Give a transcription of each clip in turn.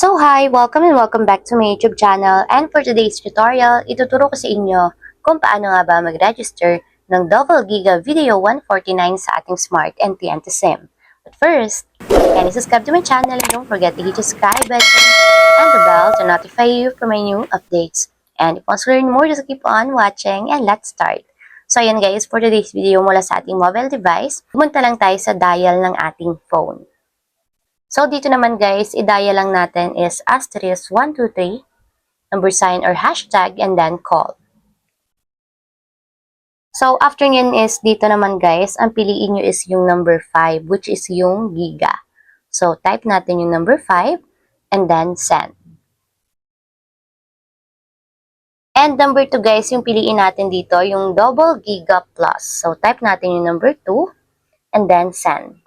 So hi! Welcome and welcome back to my YouTube channel, and for today's tutorial, ituturo ko sa inyo kung paano nga ba mag-register ng double giga video 149 sa ating Smart and TNT SIM. But first, kindly subscribe to my channel and don't forget to hit the subscribe button and the bell to notify you for my new updates. And if you want to learn more, just keep on watching and let's start. So ayan guys, for today's video mula sa ating mobile device, pumunta lang tayo sa dial ng ating phone. So, dito naman guys, i-dial lang natin is *123, number sign or hashtag, and then call. So, after nyan is dito naman guys, ang piliin nyo is yung number 5, which is yung giga. So, type natin yung number 5, and then send. And number 2 guys, yung piliin natin dito, yung double giga plus. So, type natin yung number 2, and then send.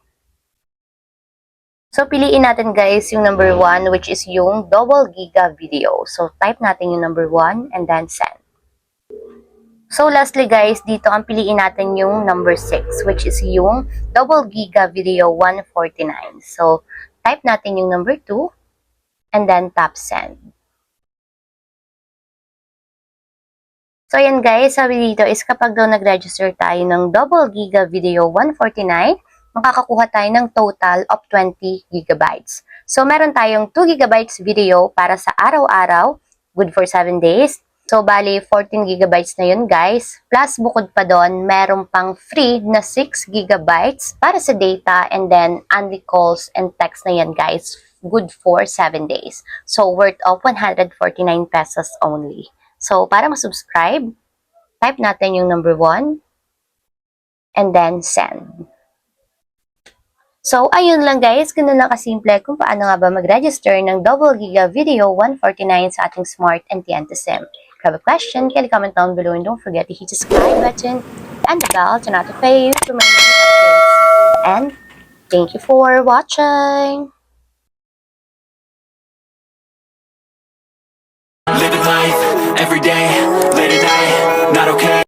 So, piliin natin guys yung number 1 which is yung double giga video. So, type natin yung number 1 and then send. So, lastly guys, dito ang piliin natin yung number 6 which is yung double giga video 149. So, type natin yung number 2 and then tap send. So, ayan guys, sabi dito is kapag daw nag-register tayo ng double giga video 149, makakakuha tayo ng total of 20 gigabytes. So, meron tayong 2 gigabytes video para sa araw-araw, good for 7 days. So, bali, 14 gigabytes na yun, guys. Plus, bukod pa doon, meron pang free na 6 gigabytes para sa data and then only calls and text na yan, guys. Good for 7 days. So, worth of 149 pesos only. So, para ma-subscribe, type natin yung number 1 and then send. So, ayun lang guys, ganun lang kasimple kung paano nga ba mag-register ng double giga video 149 sa ating Smart and TNT SIM. If you have a question, can you comment down below and don't forget to hit the subscribe button and the bell to notify you for my new updates. And thank you for watching! Living life, every day, late at night, not okay.